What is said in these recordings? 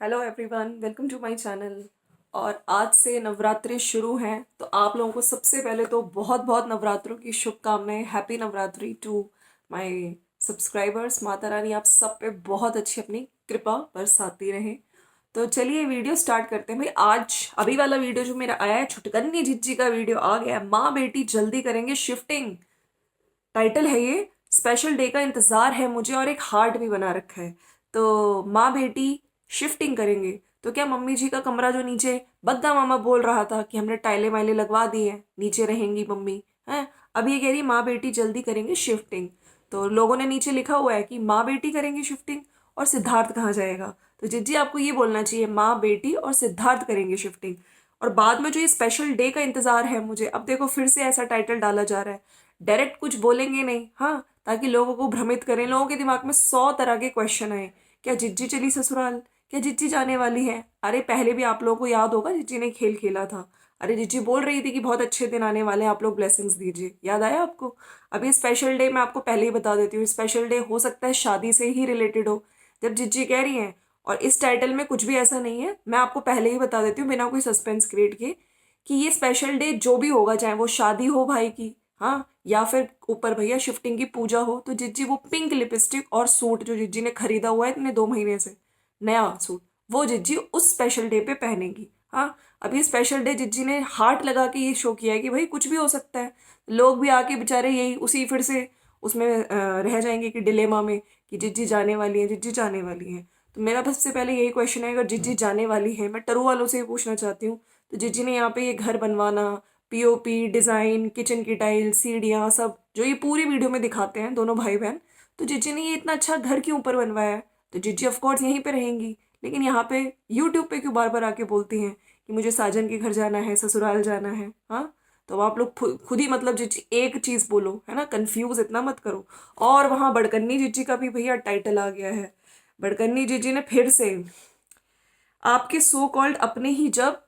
Hello everyone, welcome to my channel. और आज से नवरात्रि शुरू हैं, तो आप लोगों को सबसे पहले तो बहुत बहुत नवरात्रों की शुभकामनाएं। Happy Navratri to my subscribers. माता रानी आप सब पे बहुत अच्छी अपनी कृपा बरसाती रहे। तो चलिए वीडियो स्टार्ट करते हैं। भाई आज अभी वाला वीडियो जो मेरा आया है, छुटकन्नी झिज्जी का वीडियो आ गया है। माँ बेटी जल्दी करेंगे शिफ्टिंग, टाइटल है ये। स्पेशल डे का इंतजार है मुझे और एक हार्ट भी बना रखा है। तो माँ बेटी शिफ्टिंग करेंगे, तो क्या मम्मी जी का कमरा जो नीचे बद्दा मामा बोल रहा था कि हमने टाइले माइले लगवा दी हैं, नीचे रहेंगी मम्मी, हैं, अब ये कह रही माँ बेटी जल्दी करेंगे शिफ्टिंग। तो लोगों ने नीचे लिखा हुआ है कि माँ बेटी करेंगे शिफ्टिंग और सिद्धार्थ कहाँ जाएगा। तो जिज्जी आपको ये बोलना चाहिए माँ बेटी और सिद्धार्थ करेंगे शिफ्टिंग। और बाद में जो ये स्पेशल डे का इंतजार है मुझे, अब देखो फिर से ऐसा टाइटल डाला जा रहा है। डायरेक्ट कुछ बोलेंगे नहीं, हाँ, ताकि लोगों को भ्रमित करें। लोगों के दिमाग में 100 तरह के क्वेश्चन आए। क्या जिज्जी चली ससुराल? क्या जिज्जी जाने वाली है? अरे पहले भी आप लोगों को याद होगा जिज्जी ने खेल खेला था। अरे जिज्जी बोल रही थी कि बहुत अच्छे दिन आने वाले हैं, आप लोग ब्लेसिंग्स दीजिए। याद आया आपको? अभी स्पेशल डे मैं आपको पहले ही बता देती हूँ, स्पेशल डे हो सकता है शादी से ही रिलेटेड हो, जब जिज्जी कह रही हैं। और इस टाइटल में कुछ भी ऐसा नहीं है, मैं आपको पहले ही बता देती हूँ बिना कोई सस्पेंस क्रिएट किए कि ये स्पेशल डे जो भी होगा, चाहे वो शादी हो भाई की, हाँ, या फिर ऊपर भैया शिफ्टिंग की पूजा हो, तो जिज्जी वो पिंक लिपस्टिक और सूट जो जिज्जी ने खरीदा हुआ है इतने 2 महीने से, नया सूट, वो जिज्जी उस स्पेशल डे पे पहनेगी। हाँ, अभी स्पेशल डे जिज्जी ने हार्ट लगा के ये शो किया है कि भाई कुछ भी हो सकता है। लोग भी आके बेचारे यही उसी फिर से उसमें रह जाएंगे कि डिलेमा में कि जिज्जी जाने वाली है, जिज्जी जाने वाली है। तो मेरा सबसे पहले यही क्वेश्चन है, अगर जिज्जी जाने वाली है, मैं टरू वालों से ये पूछना चाहती हूँ, तो जिज्जी ने यहाँ पे ये घर बनवाना, पीओपी डिज़ाइन, किचन की टाइल, सीढ़ियाँ, सब जो ये पूरी वीडियो में दिखाते हैं दोनों भाई बहन, तो जिज्जी ने ये इतना अच्छा घर क्यों ऊपर बनवाया है? तो जिज्जी ऑफकोर्स यहीं पे रहेंगी, लेकिन यहाँ पे यूट्यूब पे क्यों बार बार आके बोलती हैं कि मुझे साजन के घर जाना है, ससुराल जाना है? हाँ, तो आप लोग खुद ही मतलब जिज्जी एक चीज़ बोलो, है ना, कंफ्यूज इतना मत करो। और वहाँ बड़कन्नी जिज्जी का भी भैया टाइटल आ गया है। बड़कन्नी जिज्जी ने फिर से आपके सो कॉल्ड अपने ही जब,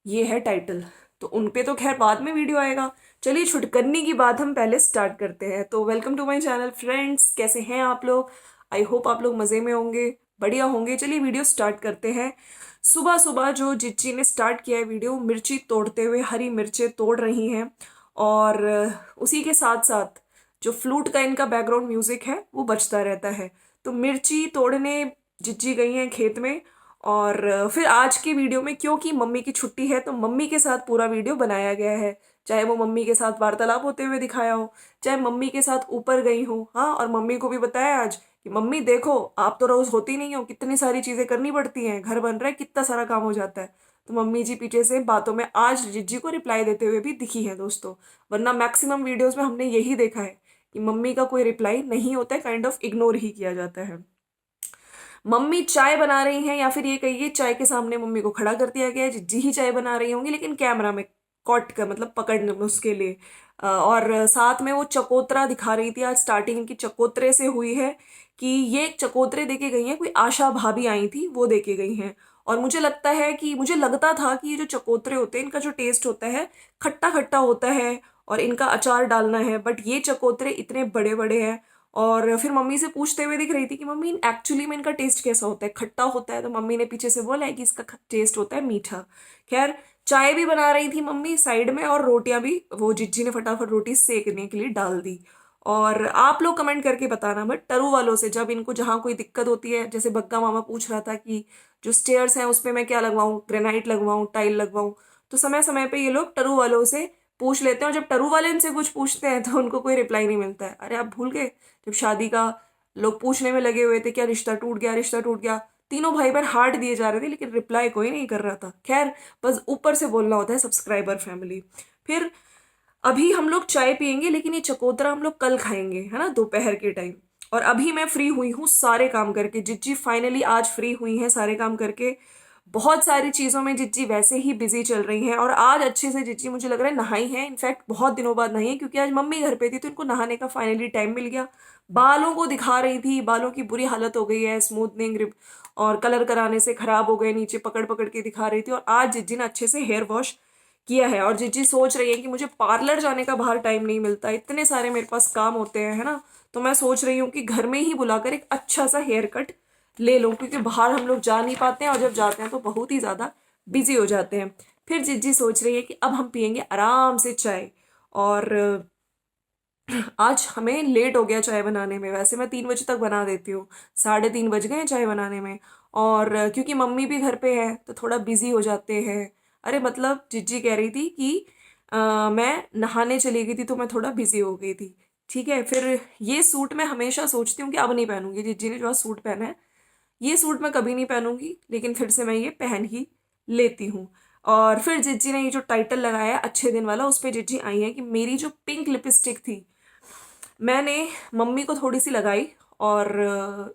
ये है टाइटल। तो उन पे तो खैर बाद में वीडियो आएगा। चलिए छुटकन्नी की बात हम पहले स्टार्ट करते हैं। तो welcome to my channel friends, कैसे हैं आप लोग? आई होप आप लोग मज़े में होंगे, बढ़िया होंगे। चलिए वीडियो स्टार्ट करते हैं। सुबह सुबह जो जिज्जी ने स्टार्ट किया है वीडियो, मिर्ची तोड़ते हुए, हरी मिर्चें तोड़ रही हैं। और उसी के साथ साथ जो फ्लूट का इनका बैकग्राउंड म्यूजिक है वो बजता रहता है। तो मिर्ची तोड़ने जिज्जी गई हैं खेत में। और फिर आज की वीडियो में क्योंकि मम्मी की छुट्टी है, तो मम्मी के साथ पूरा वीडियो बनाया गया है। चाहे वो मम्मी के साथ वार्तालाप होते हुए दिखाया हो, चाहे मम्मी के साथ ऊपर गई हो, हाँ, और मम्मी को भी बताया आज कि मम्मी देखो, आप तो रोज होती नहीं हो, कितनी सारी चीजें करनी पड़ती हैं, घर बन रहा है, कितना सारा काम हो जाता है। तो मम्मी जी पीछे से बातों में आज जिज्जी को रिप्लाई देते हुए भी दिखी है दोस्तों। वरना मैक्सिमम वीडियोज में हमने यही देखा है कि मम्मी का कोई रिप्लाई नहीं होता है, काइंड ऑफ इग्नोर ही किया जाता है। मम्मी चाय बना रही हैं, या फिर ये कहिए चाय के सामने मम्मी को खड़ा कर दिया गया है, जिज्जी ही चाय बना रही होंगी, लेकिन कैमरा में कॉट का मतलब पकड़ने में उसके लिए। और साथ में वो चकोतरा दिखा रही थी। आज स्टार्टिंग इनकी चकोतरे से हुई है कि ये चकोतरे देके गई हैं, कोई आशा भाभी आई थी वो देके गई हैं। और मुझे लगता है कि मुझे लगता था कि ये जो चकोतरे होते हैं इनका जो टेस्ट होता है खट्टा खट्टा होता है और इनका अचार डालना है, बट ये चकोतरे इतने बड़े बड़े हैं। और फिर मम्मी से पूछते हुए दिख रही थी कि मम्मी एक्चुअली में इनका टेस्ट कैसा होता है, खट्टा होता है? तो मम्मी ने पीछे से बोला है कि इसका टेस्ट होता है मीठा। खैर, चाय भी बना रही थी मम्मी साइड में, और रोटियां भी वो जिज्जी ने फटाफट रोटी सेकने के लिए डाल दी। और आप लोग कमेंट करके बताना, बट टरू वालों से जब इनको जहाँ कोई दिक्कत होती है, जैसे बग्गा मामा पूछ रहा था कि जो स्टेयर्स हैं उस पर मैं क्या लगवाऊँ, ग्रेनाइट लगवाऊँ, टाइल लगवाऊँ, तो समय समय पे ये लोग टरू वालों से पूछ लेते हैं। और जब टरू वाले इनसे कुछ पूछते हैं तो उनको कोई रिप्लाई नहीं मिलता है। अरे आप भूल गए जब शादी का लोग पूछने में लगे हुए थे, क्या रिश्ता टूट गया, रिश्ता टूट गया, तीनों भाई बहन हार्ट दिए जा रहे थे, लेकिन रिप्लाई कोई नहीं कर रहा था। खैर, बस ऊपर से बोलना होता है सब्सक्राइबर फैमिली। फिर अभी हम लोग चाय पियेंगे, लेकिन ये चकोतरा हम लोग कल खाएंगे, है ना, दोपहर के टाइम। और अभी मैं फ्री हुई हूँ सारे काम करके। जिज्जी फाइनली आज फ्री हुई हैं सारे काम करके। बहुत सारी चीज़ों में जिज्जी वैसे ही बिजी चल रही हैं, और आज अच्छे से जिज्जी मुझे लग रहा है नहाई है। इनफैक्ट बहुत दिनों बाद नहाई है, क्योंकि आज मम्मी घर पे थी तो इनको नहाने का फाइनली टाइम मिल गया। बालों को दिखा रही थी, बालों की बुरी हालत हो गई है, स्मूथनिंग और कलर कराने से खराब हो गए, नीचे पकड़ पकड़ के दिखा रही थी। और आज जिज्जी ने अच्छे से हेयर वॉश किया है। और जिज्जी सोच रही है कि मुझे पार्लर जाने का बाहर टाइम नहीं मिलता, इतने सारे मेरे पास काम होते हैं, है ना, तो मैं सोच रही हूँ कि घर में ही बुलाकर एक अच्छा सा हेयर कट ले लूँ, क्योंकि बाहर हम लोग जा नहीं पाते हैं और जब जाते हैं तो बहुत ही ज़्यादा बिजी हो जाते हैं। फिर जिज्जी सोच रही है कि अब हम पियेंगे आराम से चाय। और आज हमें लेट हो गया चाय बनाने में, वैसे मैं 3 बजे तक बना देती हूँ, 3:30 बज गए हैं चाय बनाने में। और क्योंकि मम्मी भी घर पे है तो थोड़ा बिजी हो जाते हैं। अरे मतलब जिज्जी कह रही थी कि मैं नहाने चली गई थी तो मैं थोड़ा बिजी हो गई थी। ठीक है, फिर ये सूट मैं हमेशा सोचती हूँ कि अब नहीं पहनूंगी, जिज्जी ने जो आज सूट पहना है ये सूट मैं कभी नहीं पहनूंगी, लेकिन फिर से मैं ये पहन ही लेती हूँ। और फिर जिज्जी ने ये जो टाइटल लगाया है अच्छे दिन वाला, उस पर जिज्जी आई है कि मेरी जो पिंक लिपस्टिक थी मैंने मम्मी को थोड़ी सी लगाई और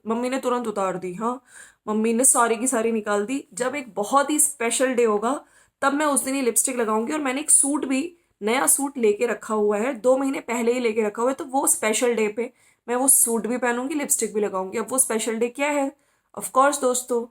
मम्मी ने तुरंत उतार दी। हाँ, मम्मी ने सारी की सारी निकाल दी। जब एक बहुत ही स्पेशल डे होगा तब मैं उस दिन ही लिपस्टिक लगाऊंगी। और मैंने एक सूट भी, नया सूट लेके रखा हुआ है, 2 महीने पहले ही लेके रखा हुआ है, तो वो स्पेशल डे पे मैं वो सूट भी पहनूंगी, लिपस्टिक भी लगाऊंगी। अब वो स्पेशल डे क्या है? ऑफ कोर्स दोस्तों,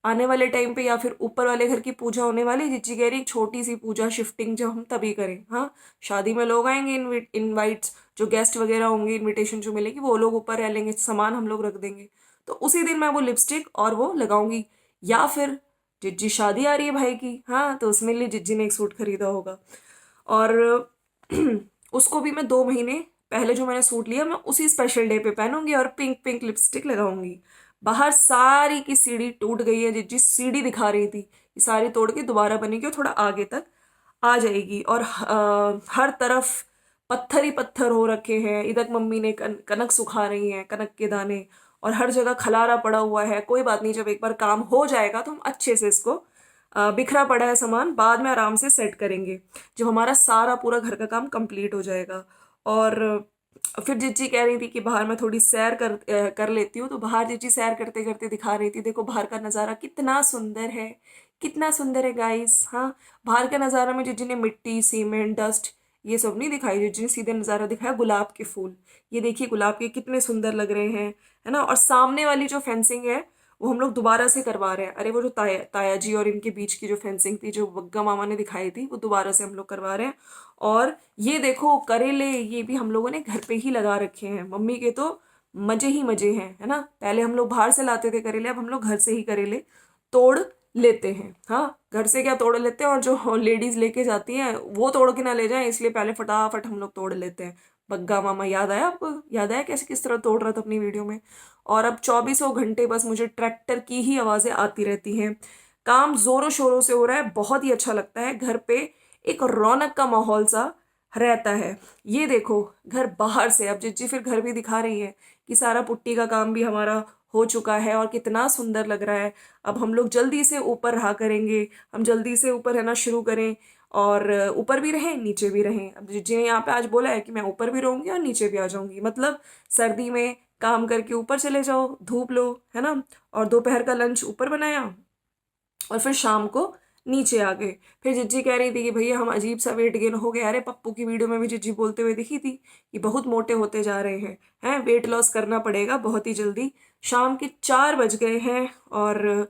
आने वाले टाइम पे या फिर ऊपर वाले घर की पूजा होने वाली। जिज्जी कह रही एक छोटी सी पूजा शिफ्टिंग जब हम तभी करें। हाँ, शादी में लोग आएंगे, इनवाइट्स जो गेस्ट वगैरह होंगे, इनविटेशन जो मिलेगी वो लोग ऊपर रह लेंगे, सामान हम लोग रख देंगे, तो उसी दिन मैं वो लिपस्टिक और वो लगाऊंगी। या फिर जिज्जी शादी आ रही है भाई की, हाँ, तो उसमें लिए जिज्जी ने एक सूट खरीदा होगा और उसको भी मैं 2 महीने पहले जो मैंने सूट लिया मैं उसी स्पेशल डे पे पहनूंगी और पिंक पिंक लिपस्टिक लगाऊंगी। बाहर सारी की सीढ़ी टूट गई है, जिज्जी सीढ़ी दिखा रही थी, ये सारी तोड़ के दोबारा बनेगी और थोड़ा आगे तक आ जाएगी। और हर तरफ पत्थर ही पत्थर हो रखे हैं। इधर मम्मी ने कनक सुखा रही हैं, कनक के दाने, और हर जगह खलारा पड़ा हुआ है। कोई बात नहीं, जब एक बार काम हो जाएगा तो हम अच्छे से इसको, बिखरा पड़ा है सामान, बाद में आराम से सेट करेंगे जब हमारा सारा पूरा घर का काम कंप्लीट हो जाएगा। और फिर जिज्जी कह रही थी कि बाहर मैं थोड़ी सैर कर लेती हूँ, तो बाहर जिज्जी सैर करते करते दिखा रही थी, देखो बाहर का नज़ारा कितना सुंदर है, कितना सुंदर है गाइस। हाँ, बाहर का नज़ारा में जिज्जी ने मिट्टी, सीमेंट, डस्ट ये सब नहीं दिखाई, जिज्जी ने सीधे नज़ारा दिखाया गुलाब के फूल। ये देखिए गुलाब के कितने सुंदर लग रहे हैं, है ना। और सामने वाली जो फेंसिंग है वो हम लोग दोबारा से करवा रहे हैं। अरे वो जो ताया ताया जी और इनके बीच की जो फेंसिंग थी जो बग्गा मामा ने दिखाई थी, वो दोबारा से हम लोग करवा रहे हैं। और ये देखो करेले, ये भी हम लोगों ने घर पे ही लगा रखे हैं। मम्मी के तो मजे ही मजे हैं, है ना। पहले हम लोग बाहर से लाते थे करेले, अब हम लोग घर से ही करेले तोड़ लेते हैं। हाँ, घर से क्या तोड़ लेते हैं, और जो लेडीज लेके जाती हैं वो तोड़ के ना ले जाएं, इसलिए पहले फटाफट हम लोग तोड़ लेते हैं। बग्गा मामा याद आया आपको? याद आया कैसे किस तरह तोड़ रहा था अपनी वीडियो में? और अब चौबीसों घंटे बस मुझे ट्रैक्टर की ही आवाज़ें आती रहती हैं। काम जोरों शोरों से हो रहा है, बहुत ही अच्छा लगता है। घर पे एक रौनक का माहौल सा रहता है। ये देखो घर बाहर से, अब जिज्जी फिर घर भी दिखा रही है कि सारा पुट्टी का काम भी हमारा हो चुका है और कितना सुंदर लग रहा है। अब हम लोग जल्दी से ऊपर रहा करेंगे, हम जल्दी से ऊपर रहना शुरू करें, और ऊपर भी रहें नीचे भी रहें। अब जिज्जी ने यहाँ पे आज बोला है कि मैं ऊपर भी रहूंगी और नीचे भी आ जाऊंगी, मतलब सर्दी में काम करके ऊपर चले जाओ, धूप लो, है ना। और दोपहर का लंच ऊपर बनाया और फिर शाम को नीचे आ गए। फिर जिज्जी कह रही थी कि भैया हम अजीब सा वेट गेन हो गया। अरे पप्पू की वीडियो में भी जिज्जी बोलते हुए दिखी थी कि बहुत मोटे होते जा रहे हैं वेट लॉस करना पड़ेगा बहुत ही जल्दी। शाम के 4 बज गए हैं और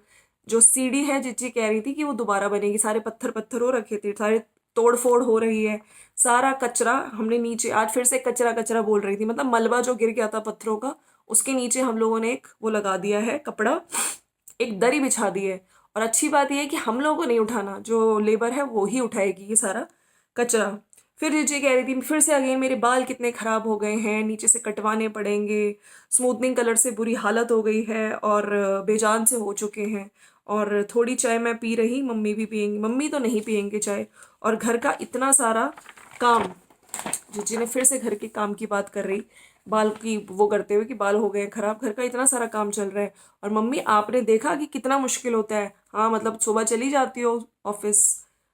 जो सीढ़ी है जिज्जी कह रही थी कि वो दोबारा बनेगी। सारे पत्थर पत्थर हो रखे थे, सारे तोड़ फोड़ हो रही है, सारा कचरा हमने नीचे, आज फिर से कचरा कचरा बोल रही थी, मतलब मलबा जो गिर गया था पत्थरों का, उसके नीचे हम लोगों ने एक वो लगा दिया है कपड़ा, एक दरी बिछा दी है। और अच्छी बात यह है कि हम लोगों को नहीं उठाना, जो लेबर है वो ही उठाएगी ये सारा कचरा। फिर रिची कह रही थी फिर से अगेन मेरे बाल कितने खराब हो गए हैं, नीचे से कटवाने पड़ेंगे, स्मूथनिंग कलर से बुरी हालत हो गई है और बेजान से हो चुके हैं। और थोड़ी चाय मैं पी रही, मम्मी भी पियेंगी, मम्मी तो नहीं पियेंगे चाय। और घर का इतना सारा काम, जिज्जी ने फिर से घर के काम की बात कर रही, बाल की वो करते हुए कि बाल हो गए हैं खराब, घर का इतना सारा काम चल रहा है। और मम्मी आपने देखा कि कितना मुश्किल होता है। हाँ, मतलब सुबह चली जाती हो ऑफिस,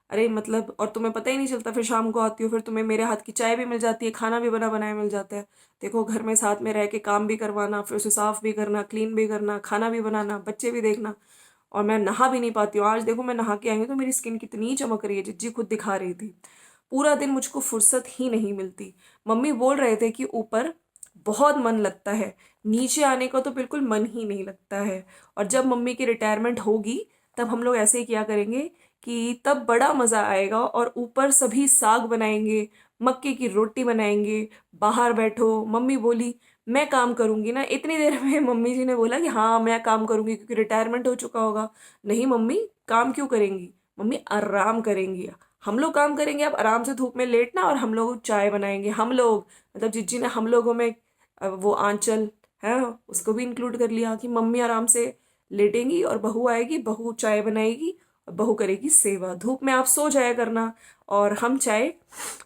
अरे मतलब, और तुम्हें पता ही नहीं चलता, फिर शाम को आती हो, फिर तुम्हें मेरे हाथ की चाय भी मिल जाती है, खाना भी बना बनाया मिल जाता है। देखो घर में साथ में रह के काम भी करवाना, फिर उसे साफ भी करना, क्लीन भी करना, खाना भी बनाना, बच्चे भी देखना। और मैं नहा भी नहीं पाती हूँ। आज देखो मैं नहा के आई हूँ तो मेरी स्किन कितनी चमक रही है, जिज्जी खुद दिखा रही थी। पूरा दिन मुझको फुर्सत ही नहीं मिलती। मम्मी बोल रहे थे कि ऊपर बहुत मन लगता है, नीचे आने का तो बिल्कुल मन ही नहीं लगता है। और जब मम्मी की रिटायरमेंट होगी तब हम लोग ऐसे ही किया करेंगे कि तब बड़ा मज़ा आएगा, और ऊपर सभी साग बनाएंगे, मक्के की रोटी बनाएंगे, बाहर बैठो। मम्मी बोली मैं काम करूंगी ना। इतनी देर में मम्मी जी ने बोला कि हाँ मैं काम करूंगी क्योंकि रिटायरमेंट हो चुका होगा। नहीं मम्मी, काम क्यों करेंगी, मम्मी आराम करेंगी। हम लोग काम करेंगे, आप आराम से धूप में लेटना और हम लोग चाय बनाएंगे। हम लोग मतलब जिज्जी ने हम लोगों में वो आंचल है उसको भी इंक्लूड कर लिया कि मम्मी आराम से लेटेंगी और बहू आएगी, बहू चाय बनाएगी और बहू करेगी सेवा। धूप में आप सो जाया करना और हम चाय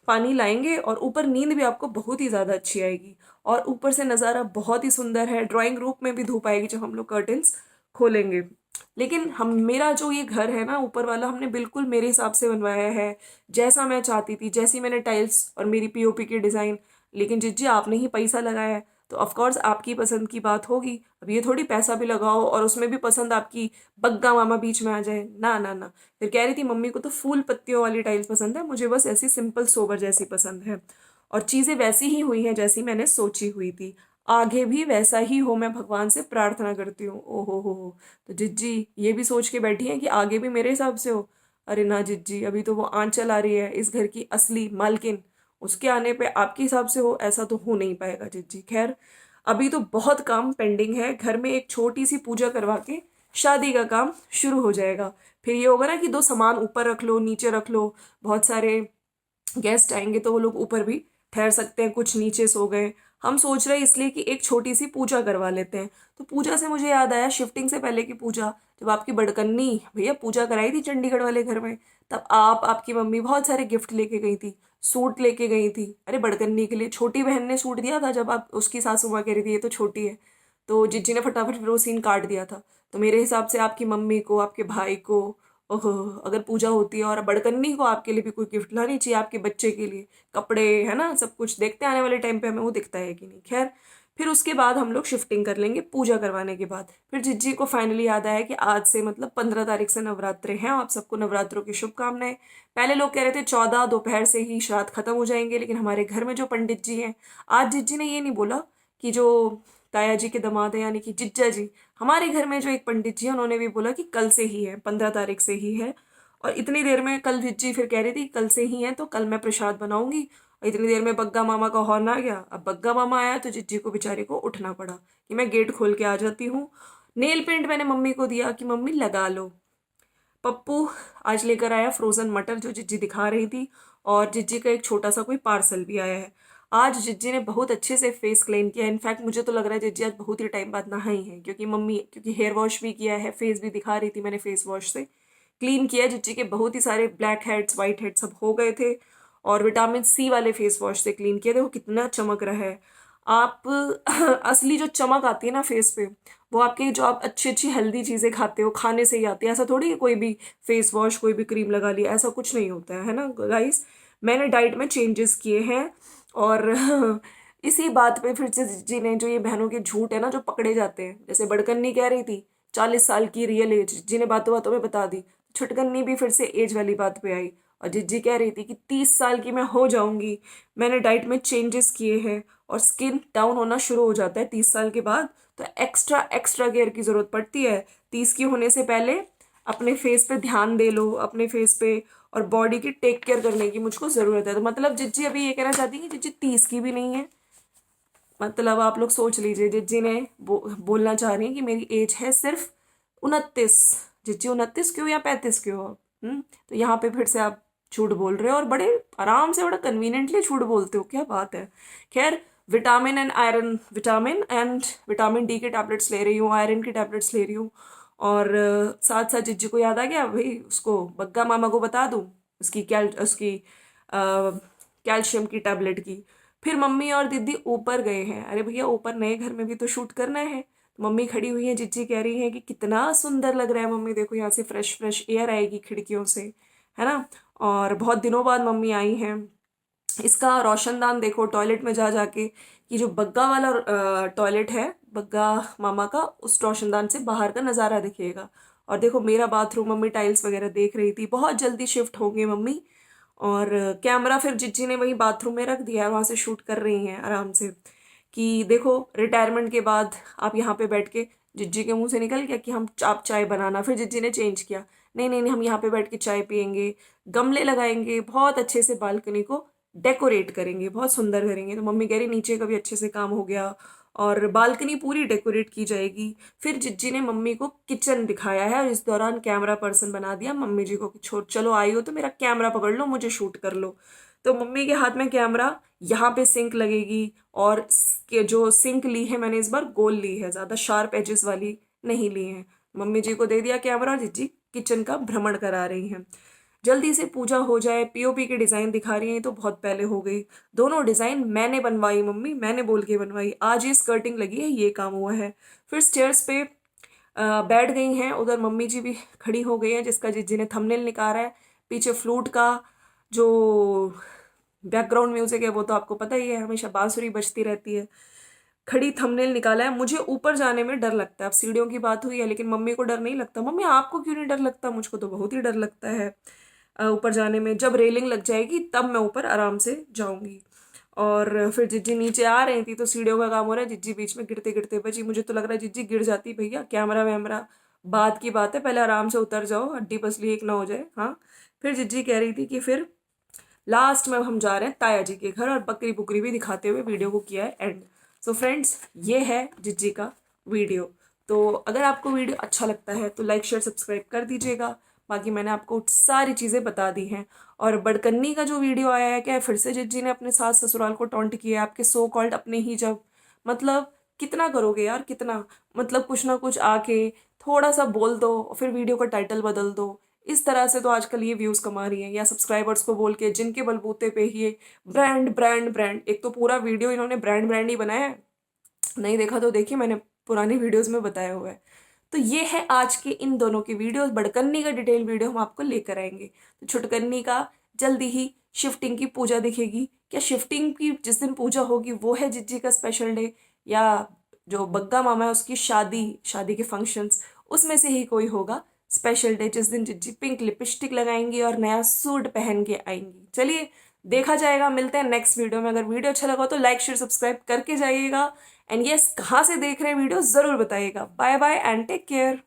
पानी लाएंगे और ऊपर नींद भी आपको बहुत ही ज़्यादा अच्छी आएगी। और ऊपर से नज़ारा बहुत ही सुंदर है, ड्राइंग रूम में भी धूप आएगी जब हम लोग कर्टन्स खोलेंगे। लेकिन हम मेरा जो ये घर है ना ऊपर वाला, हमने बिल्कुल मेरे हिसाब से बनवाया है, जैसा मैं चाहती थी, जैसी मैंने टाइल्स और मेरी पीओपी की डिज़ाइन। लेकिन जिज्जी आपने ही पैसा लगाया है तो ऑफ कोर्स आपकी पसंद की बात होगी। अब ये थोड़ी पैसा भी लगाओ और उसमें भी पसंद आपकी बग्गा मामा बीच में आ जाए, ना ना ना। फिर कह रही थी मम्मी को तो फूल पत्तियों वाली टाइल्स पसंद है, मुझे बस ऐसी सिंपल सोबर जैसी पसंद है। और चीज़ें वैसी ही हुई हैं जैसी मैंने सोची हुई थी। आगे भी वैसा ही हो, मैं भगवान से प्रार्थना करती हूँ। ओहो हो। तो जिज्जी ये भी सोच के बैठी है कि आगे भी मेरे हिसाब से हो। अरे ना जिज्जी, अभी तो वो आंचल आ रही है इस घर की असली मालकिन, उसके आने पे आपके हिसाब से हो ऐसा तो हो नहीं पाएगा जिज्जी। खैर अभी तो बहुत काम पेंडिंग है, घर में एक छोटी सी पूजा करवा के शादी का काम शुरू हो जाएगा। फिर ये होगा ना कि दो सामान ऊपर रख लो नीचे रख लो, बहुत सारे गेस्ट आएंगे तो वो लोग ऊपर भी ठहर सकते हैं, कुछ नीचे सो गए। हम सोच रहे हैं इसलिए कि एक छोटी सी पूजा करवा लेते हैं। तो पूजा से मुझे याद आया शिफ्टिंग से पहले की पूजा, जब आपकी बड़कन्नी भैया पूजा कराई थी चंडीगढ़ वाले घर में, तब आपकी मम्मी बहुत सारे गिफ्ट लेके गई थी, सूट लेके गई थी। अरे बड़कन्नी के लिए छोटी बहन ने सूट दिया था, जब आप उसकी सासू माँ कह रही थी ये तो छोटी है, तो जिज्जी ने फटाफट फिर वो सीन काट दिया था। तो मेरे हिसाब से आपकी मम्मी को, आपके भाई को, ओहो, अगर पूजा होती है और बड़कन्नी को आपके लिए भी कोई गिफ्ट लानी चाहिए, आपके बच्चे के लिए कपड़े है ना, सब कुछ देखते हैं आने वाले टाइम पे हमें वो दिखता है कि नहीं। खैर फिर उसके बाद हम लोग शिफ्टिंग कर लेंगे पूजा करवाने के बाद। फिर जिज्जी को फाइनली याद आया कि आज से मतलब 15 तारीख से नवरात्रे हैं। आप सबको नवरात्रों की शुभकामनाएं। पहले लोग कह रहे थे 14 दोपहर से ही श्राद्ध खत्म हो जाएंगे, लेकिन हमारे घर में जो पंडित जी हैं, आज जिज्जी ने ये नहीं बोला कि जो ताया जी के दामाद है यानी कि जिज्जा जी, हमारे घर में जो एक पंडित जी हैं उन्होंने भी बोला कि कल से ही है, 15 तारीख से ही है। और इतनी देर में कल जिज्जी फिर कह रही थी कल से ही है तो कल मैं प्रसाद बनाऊंगी। और इतनी देर में बग्गा मामा का हॉर्न आ गया। अब बग्गा मामा आया तो जिज्जी को बेचारे को उठना पड़ा कि मैं गेट खोल के आ जाती हूँ। नेल पेंट मैंने मम्मी को दिया कि मम्मी लगा लो। पप्पू आज लेकर आया फ्रोजन मटर जो जिज्जी दिखा रही थी, और जिज्जी का एक छोटा सा कोई पार्सल भी आया है। आज जिज्जी ने बहुत अच्छे से फेस क्लीन किया। इनफैक्ट मुझे तो लग रहा है जिज्जी आज बहुत ही टाइम बाद नहाई है, क्योंकि हेयर वॉश भी किया है, फेस भी दिखा रही थी, मैंने फेस वॉश से क्लीन किया। जिज्जी के बहुत ही सारे ब्लैक हेड्स वाइट हेड्स सब हो गए थे, और विटामिन सी वाले फेस वॉश से क्लीन किया। देखो कितना चमक रहा है। आप असली जो चमक आती है ना फेस पे, वो आपके जो आप अच्छी अच्छी हेल्दी चीज़ें खाते हो खाने से ही आती है। ऐसा थोड़ी कि कोई भी फेस वॉश कोई भी क्रीम लगा लिया, ऐसा कुछ नहीं होता है ना गाइस। मैंने डाइट में चेंजेस किए हैं। और इसी बात पे फिर से जी ने जो ये बहनों के झूठ है ना जो पकड़े जाते हैं, जैसे बड़कन्नी कह रही थी 40 साल की रियल एज, जी ने बातों बातों में बता दी। छुटकन्नी भी फिर से एज वाली बात पे आई, और जिज्जी कह रही थी कि 30 साल की मैं हो जाऊंगी। मैंने डाइट में चेंजेस किए हैं और स्किन डाउन होना शुरू हो जाता है 30 साल के बाद, तो एक्स्ट्रा एक्स्ट्रा केयर की ज़रूरत पड़ती है। 30 की होने से पहले अपने फेस पे ध्यान दे लो, अपने फेस पे और बॉडी की टेक केयर करने की मुझको ज़रूरत है। तो मतलब जिज्जी अभी ये कहना चाहती है कि जिज्जी 30 की भी नहीं है। मतलब आप लोग सोच लीजिए, जिज्जी ने बोलना चाह रही है कि मेरी एज है सिर्फ 29। जिज्जी 29 क्यों या 35 क्यों आप? तो यहाँ पे फिर से आप झूठ बोल रहे हो, और बड़े आराम से बड़ा कन्वीनियंटली झूठ बोलते हो, क्या बात है। खैर विटामिन डी के टैबलेट्स ले रही हूँ, आयरन की टैबलेट्स ले रही हूँ। और साथ साथ जिज्जी को याद आ गया भाई उसको बग्गा मामा को बता दूँ उसकी कैल्शियम की टैबलेट की। फिर मम्मी और दीदी ऊपर गए हैं। अरे भैया ऊपर नए घर में भी तो शूट करना है। तो मम्मी खड़ी हुई है, जिज्जी कह रही है कि कितना सुंदर लग रहा है मम्मी, देखो यहाँ से फ्रेश फ्रेश एयर आएगी खिड़कियों से, है ना। और बहुत दिनों बाद मम्मी आई हैं। इसका रोशनदान देखो टॉयलेट में जा जाके, कि जो बग्गा वाला टॉयलेट है बग्गा मामा का, उस रोशनदान से बाहर का नज़ारा दिखेगा। और देखो मेरा बाथरूम, मम्मी टाइल्स वगैरह देख रही थी, बहुत जल्दी शिफ्ट होंगे मम्मी। और कैमरा फिर जिज्जी ने वही बाथरूम में रख दिया है, वहाँ से शूट कर रही हैं आराम से। कि देखो रिटायरमेंट के बाद आप यहाँ पे बैठ के, जिज्जी के मुंह से निकल गया कि आप चाय बनाना, फिर जिज्जी ने चेंज किया, नहीं नहीं नहीं हम यहाँ पे बैठ के चाय पियेंगे, गमले लगाएंगे, बहुत अच्छे से बालकनी को डेकोरेट करेंगे, बहुत सुंदर करेंगे। तो मम्मी कह रही नीचे का भी अच्छे से काम हो गया, और बालकनी पूरी डेकोरेट की जाएगी। फिर जिज्जी ने मम्मी को किचन दिखाया है और इस दौरान कैमरा पर्सन बना दिया मम्मी जी को कि छोड़ चलो आई हो तो मेरा कैमरा पकड़ लो, मुझे शूट कर लो। तो मम्मी के हाथ में कैमरा, यहाँ पे सिंक लगेगी और जो सिंक ली है मैंने इस बार गोल ली है, ज़्यादा शार्प एजेस वाली नहीं ली है। मम्मी जी को दे दिया कैमरा और जिज्जी किचन का भ्रमण करा रही हैं। जल्दी से पूजा हो जाए, पीओपी की डिज़ाइन दिखा रही हैं तो बहुत पहले हो गई। दोनों डिज़ाइन मैंने बनवाई मम्मी, मैंने बोल के बनवाई, आज ये स्कर्टिंग लगी है, ये काम हुआ है। फिर स्टेयर्स पे बैठ गई हैं, उधर मम्मी जी भी खड़ी हो गई हैं जिसका जिज्जी ने थंबनेल निकाला है। पीछे फ्लूट का जो बैकग्राउंड म्यूजिक है वो तो आपको पता ही है, हमेशा बांसुरी बजती रहती है। खड़ी थंबनेल निकाला है। मुझे ऊपर जाने में डर लगता है, अब सीढ़ियों की बात हुई है लेकिन मम्मी को डर नहीं लगता। मम्मी आपको क्यों नहीं डर लगता? मुझको तो बहुत ही डर लगता है ऊपर जाने में। जब रेलिंग लग जाएगी तब मैं ऊपर आराम से जाऊंगी। और फिर जिज्जी नीचे आ रही थी तो सीढ़ियों का काम हो रहा है, जिज्जी बीच में गिरते गिरते बची। मुझे तो लग रहा है जिज्जी गिर जाती, भैया कैमरा वैमरा बात की बात है, पहले आराम से उतर जाओ, हड्डी पसली एक ना हो जाए। हाँ, फिर जिज्जी कह रही थी कि फिर लास्ट में हम जा रहे हैं ताया जी के घर, और बकरी बुकरी भी दिखाते हुए वीडियो को किया है एंड। सो फ्रेंड्स, ये है जिज्जी का वीडियो। तो अगर आपको वीडियो अच्छा लगता है तो लाइक शेयर सब्सक्राइब कर दीजिएगा। बाकी मैंने आपको सारी चीज़ें बता दी हैं। और बड़कन्नी का जो वीडियो आया है, क्या फिर से जिज्जी ने अपने सास ससुराल को टॉन्ट किया है, आपके सो कॉल्ड अपने ही, जब मतलब कितना करोगे यार, कितना, मतलब कुछ ना कुछ आके थोड़ा सा बोल दो और फिर वीडियो का टाइटल बदल दो। इस तरह से तो आजकल ये व्यूज कमा रही हैं, या सब्सक्राइबर्स को बोल के, जिनके बलबूते पे ही ये ब्रांड ब्रांड ब्रांड, एक तो पूरा वीडियो इन्होंने ब्रांड ब्रांड ही बनाया है। नहीं देखा तो देखिए, मैंने पुरानी वीडियोस में बताया हुआ है। तो ये है आज के इन दोनों की वीडियो। बड़कन्नी का डिटेल वीडियो हम आपको लेकर आएंगे। तो छुटकन्नी का जल्दी ही शिफ्टिंग की पूजा दिखेगी। क्या शिफ्टिंग की जिस दिन पूजा होगी वो है जिज्जी का स्पेशल डे, या जो बग्गा मामा है उसकी शादी, शादी के फंक्शंस, उसमें से ही कोई होगा स्पेशल डे जिस दिन जिज्जी पिंक लिपस्टिक लगाएंगी और नया सूट पहन के आएंगी। चलिए देखा जाएगा, मिलते हैं नेक्स्ट वीडियो में। अगर वीडियो अच्छा लगा तो लाइक शेयर सब्सक्राइब करके जाइएगा। एंड यस, कहाँ से देख रहे हैं वीडियो जरूर बताइएगा। Bye bye and take care.